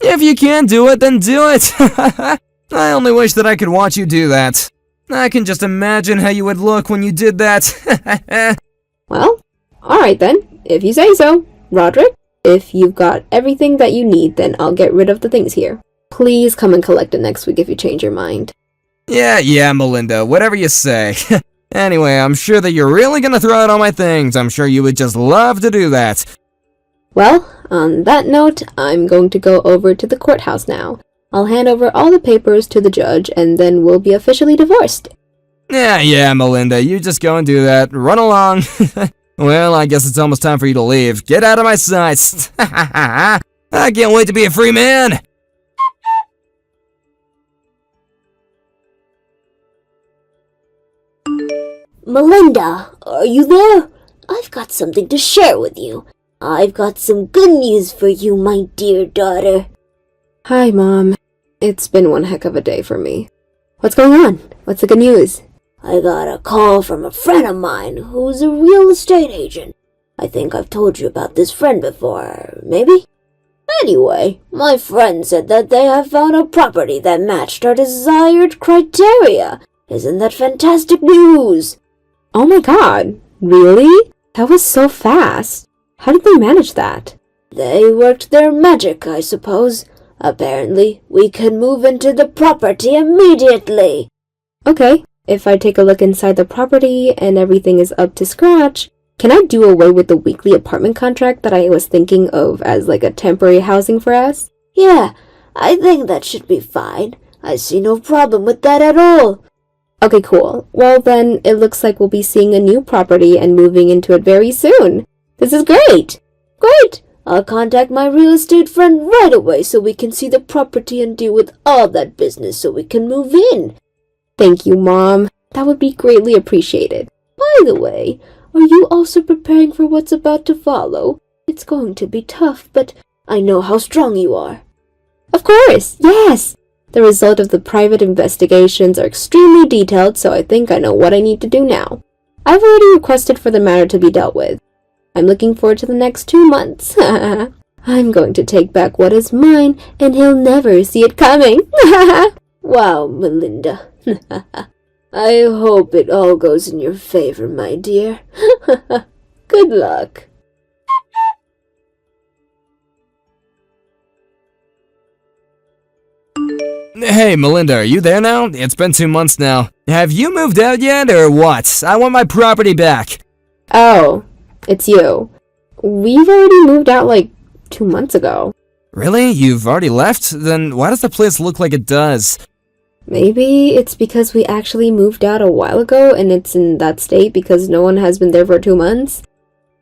If you can do it, then do it. I only wish that I could watch you do that. I can just imagine how you would look when you did that. Well, alright then, if you say so. Roderick, if you've got everything that you need, then I'll get rid of the things here. Please come and collect it next week if you change your mind. Yeah, Melinda, whatever you say. Anyway, I'm sure that you're really gonna throw out all my things. I'm sure you would just love to do that. Well, on that note, I'm going to go over to the courthouse now. I'll hand over all the papers to the judge, and then we'll be officially divorced. Yeah, Melinda, you just go and do that. Run along. Well, I guess it's almost time for you to leave. Get out of my sight. I can't wait to be a free man. Melinda, are you there? I've got something to share with you. I've got some good news for you, my dear daughter. Hi, Mom. It's been one heck of a day for me. What's going on? What's the good news? I got a call from a friend of mine who's a real estate agent. I think I've told you about this friend before, maybe? Anyway, my friend said that they have found a property that matched our desired criteria. Isn't that fantastic news? Oh my god, really? That was so fast. How did they manage that? They worked their magic, I suppose. Apparently, we can move into the property immediately. Okay, if I take a look inside the property and everything is up to scratch, can I do away with the weekly apartment contract that I was thinking of as like a temporary housing for us? Yeah, I think that should be fine. I see no problem with that at all. Okay, cool. Well then, it looks like we'll be seeing a new property and moving into it very soon. This is great! Great! I'll contact my real estate friend right away so we can see the property and deal with all that business so we can move in. Thank you, Mom. That would be greatly appreciated. By the way, are you also preparing for what's about to follow? It's going to be tough, but I know how strong you are. Of course, yes! The result of the private investigations are extremely detailed, so I think I know what I need to do now. I've already requested for the matter to be dealt with. I'm looking forward to the next 2 months. I'm going to take back what is mine, and he'll never see it coming. Wow, Melinda. I hope it all goes in your favor, my dear. Good luck. Hey, Melinda, are you there now? It's been 2 months now. Have you moved out yet, or what? I want my property back. Oh, it's you. We've already moved out like 2 months ago. Really? You've already left? Then why does the place look like it does? Maybe it's because we actually moved out a while ago and it's in that state because no one has been there for 2 months.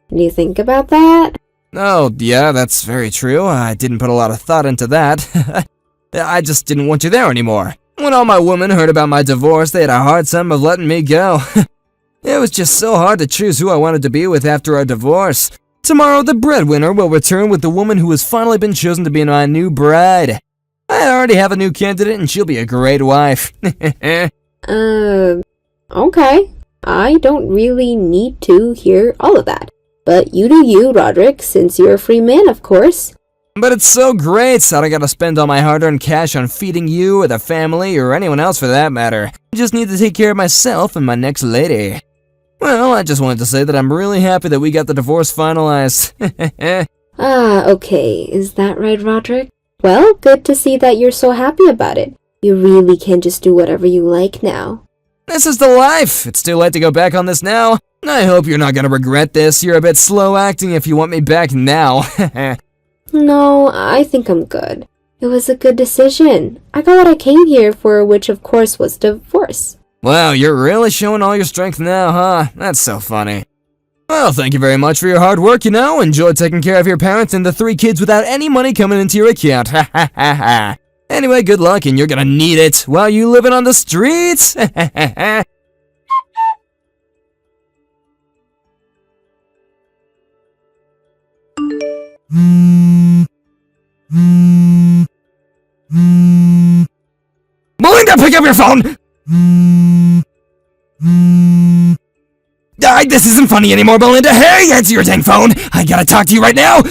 Can you think about that? Oh, yeah, that's very true. I didn't put a lot of thought into that. I just didn't want you there anymore. When all my women heard about my divorce, they had a hard time of letting me go. It was just so hard to choose who I wanted to be with after our divorce. Tomorrow, the breadwinner will return with the woman who has finally been chosen to be my new bride. I already have a new candidate and she'll be a great wife. Okay. I don't really need to hear all of that. But you do you, Roderick, since you're a free man, of course. But it's so great, I don't gotta spend all my hard-earned cash on feeding you or the family or anyone else for that matter. I just need to take care of myself and my next lady. Well, I just wanted to say that I'm really happy that we got the divorce finalized. Okay, is that right, Roderick? Well, good to see that you're so happy about it. You really can just do whatever you like now. This is the life. It's too late to go back on this now. I hope you're not gonna regret this. You're a bit slow acting if you want me back now. No, I think I'm good. It was a good decision. I got what I came here for, which of course was divorce. Wow, you're really showing all your strength now, huh? That's so funny. Well, thank you very much for your hard work, you know. Enjoy taking care of your parents and the 3 kids without any money coming into your account. Ha ha ha ha. Anyway, good luck, and you're gonna need it while you living on the streets. Ha ha ha ha. Melinda, pick up your phone! This isn't funny anymore, Melinda. Hey, answer your dang phone! I gotta talk to you right now!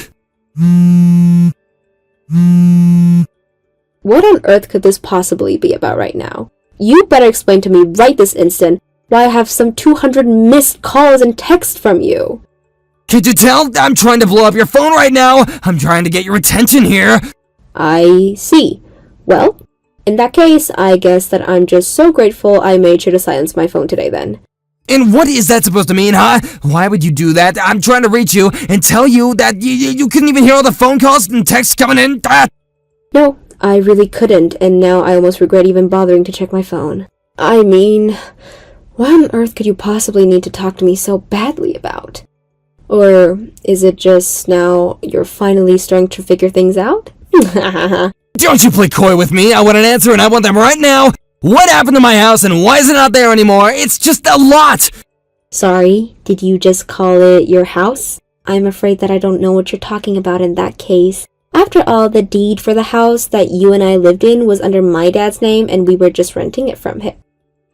What on earth could this possibly be about right now? You better explain to me right this instant why I have some 200 missed calls and texts from you. Could you tell? I'm trying to blow up your phone right now! I'm trying to get your attention here! I see. Well, in that case, I guess that I'm just so grateful I made sure to silence my phone today then. And what is that supposed to mean, huh? Why would you do that? I'm trying to reach you and tell you that you couldn't even hear all the phone calls and texts coming in. Ah! No, I really couldn't, and now I almost regret even bothering to check my phone. I mean, what on earth could you possibly need to talk to me so badly about? Or is it just now you're finally starting to figure things out? Don't you play coy with me. I want an answer and I want them right now. What happened to my house and why is it not there anymore? It's just a lot. Sorry, did you just call it your house? I'm afraid that I don't know what you're talking about in that case. After all, the deed for the house that you and I lived in was under my dad's name and we were just renting it from him.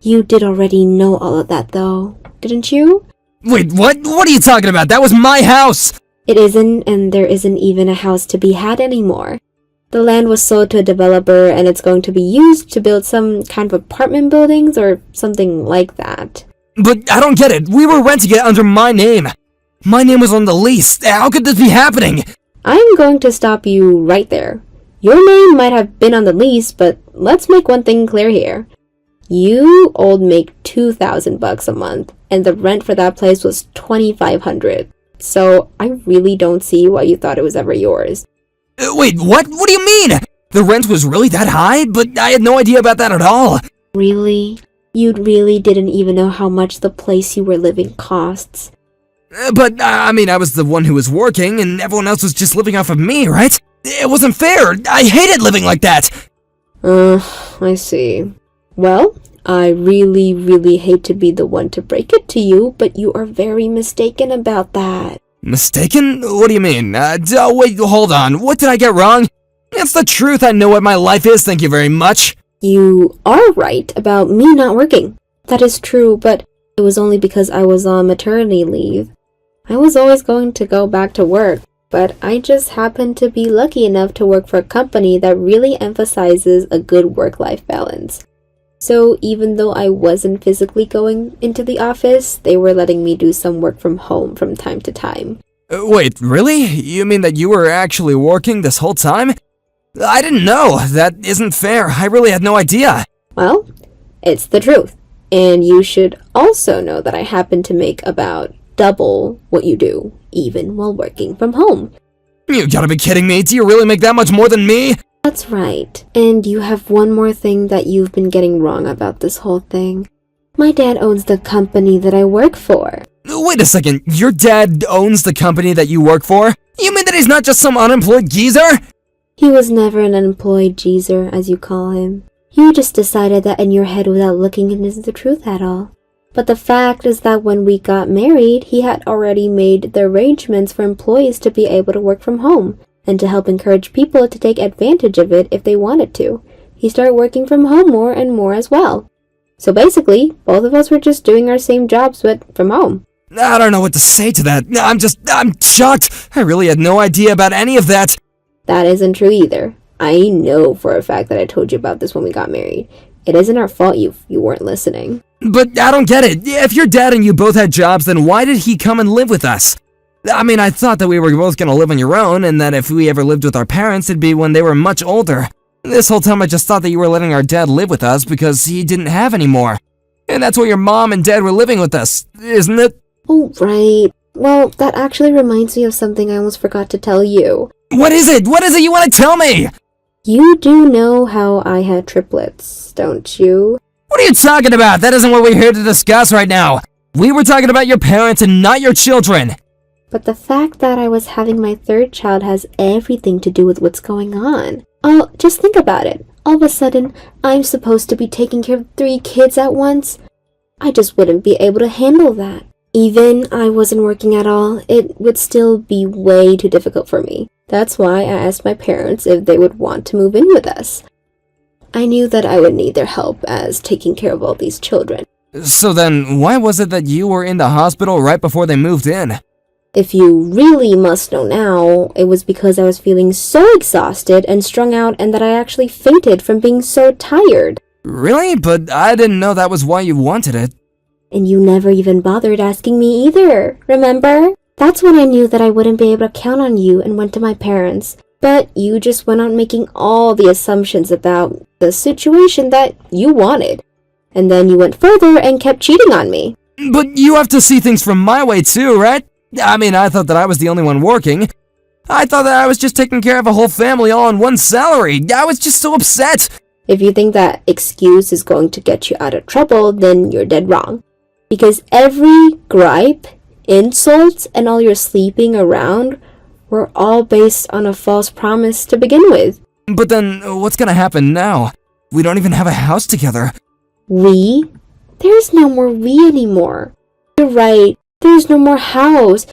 You did already know all of that though, didn't you? Wait, what? What are you talking about? That was my house! It isn't, and there isn't even a house to be had anymore. The land was sold to a developer and it's going to be used to build some kind of apartment buildings or something like that. But I don't get it. We were renting it under my name. My name was on the lease. How could this be happening? I'm going to stop you right there. Your name might have been on the lease, but let's make one thing clear here. You old make $2,000 a month, and the rent for that place was $2,500. So I really don't see why you thought it was ever yours. Wait, what? What do you mean? The rent was really that high? But I had no idea about that at all. Really? You really didn't even know how much the place you were living costs. But, I mean, I was the one who was working, and everyone else was just living off of me, right? It wasn't fair. I hated living like that. I see. Well, I really hate to be the one to break it to you, but you are very mistaken about that. Mistaken? What do you mean? Wait, hold on. What did I get wrong? It's the truth. I know what my life is, thank you very much. You are right about me not working. That is true, but it was only because I was on maternity leave. I was always going to go back to work, but I just happened to be lucky enough to work for a company that really emphasizes a good work-life balance. So even though I wasn't physically going into the office, they were letting me do some work from home from time to time. Wait, really? You mean that you were actually working this whole time? I didn't know. That isn't fair. I really had no idea. Well, it's the truth. And you should also know that I happen to make about double what you do, even while working from home. You gotta be kidding me. Do you really make that much more than me? That's right. And you have one more thing that you've been getting wrong about this whole thing. My dad owns the company that I work for. Wait a second. Your dad owns the company that you work for? You mean that he's not just some unemployed geezer? He was never an unemployed geezer, as you call him. You just decided that in your head without looking into the truth at all. But the fact is that when we got married, he had already made the arrangements for employees to be able to work from home, and to help encourage people to take advantage of it if they wanted to. He started working from home more and more as well. So basically, both of us were just doing our same jobs but from home. I don't know what to say to that. I'm shocked. I really had no idea about any of that. That isn't true either. I know for a fact that I told you about this when we got married. It isn't our fault you weren't listening. But I don't get it. If your dad and you both had jobs, then why did he come and live with us? I mean, I thought that we were both gonna live on your own, and that if we ever lived with our parents, it'd be when they were much older. This whole time I just thought that you were letting our dad live with us because he didn't have any more. And that's why your mom and dad were living with us, isn't it? Oh, right. Well, that actually reminds me of something I almost forgot to tell you. What is it? What is it you want to tell me? You do know how I had triplets, don't you? What are you talking about? That isn't what we're here to discuss right now. We were talking about your parents and not your children. But the fact that I was having my third child has everything to do with what's going on. Oh, just think about it. All of a sudden, I'm supposed to be taking care of 3 kids at once. I just wouldn't be able to handle that. Even I wasn't working at all, it would still be way too difficult for me. That's why I asked my parents if they would want to move in with us. I knew that I would need their help as taking care of all these children. So then, why was it that you were in the hospital right before they moved in? If you really must know now, it was because I was feeling so exhausted and strung out and that I actually fainted from being so tired. Really? But I didn't know that was why you wanted it. And you never even bothered asking me either, remember? That's when I knew that I wouldn't be able to count on you and went to my parents. But you just went on making all the assumptions about the situation that you wanted. And then you went further and kept cheating on me. But you have to see things from my way too, right? I mean, I thought that I was the only one working. I thought that I was just taking care of a whole family all on one salary. I was just so upset. If you think that excuse is going to get you out of trouble, then you're dead wrong. Because every gripe, insults, and all your sleeping around were all based on a false promise to begin with. But then, what's gonna happen now? We don't even have a house together. We? There's no more we anymore. You're right. There's no more house.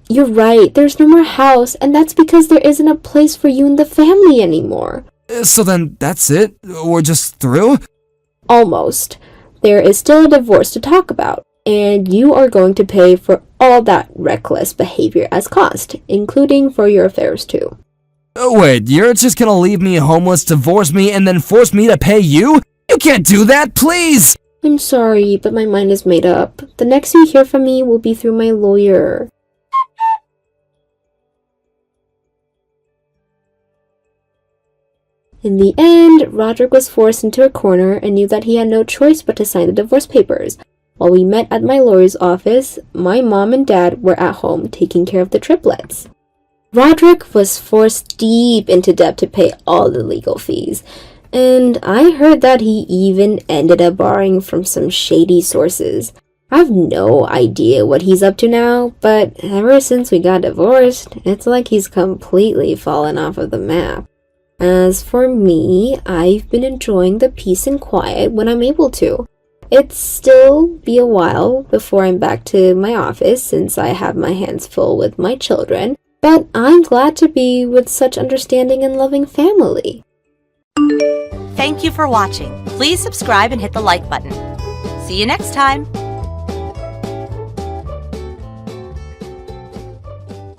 You're right. There's no more house. And that's because there isn't a place for you in the family anymore. So then, that's it? We're just through? Almost. There is still a divorce to talk about. And you are going to pay for all that reckless behavior as cost, including for your affairs too. Oh, wait, you're just gonna leave me homeless, divorce me, and then force me to pay you? You can't do that, please! I'm sorry, but my mind is made up. The next you hear from me will be through my lawyer. In the end, Roderick was forced into a corner and knew that he had no choice but to sign the divorce papers. While we met at my lawyer's office, my mom and dad were at home taking care of the triplets. Roderick was forced deep into debt to pay all the legal fees, and I heard that he even ended up borrowing from some shady sources. I have no idea what he's up to now, but ever since we got divorced, it's like he's completely fallen off of the map. As for me, I've been enjoying the peace and quiet when I'm able to. It'll still be a while before I'm back to my office since I have my hands full with my children, but I'm glad to be with such understanding and loving family. Thank you for watching. Please subscribe and hit the like button. See you next time.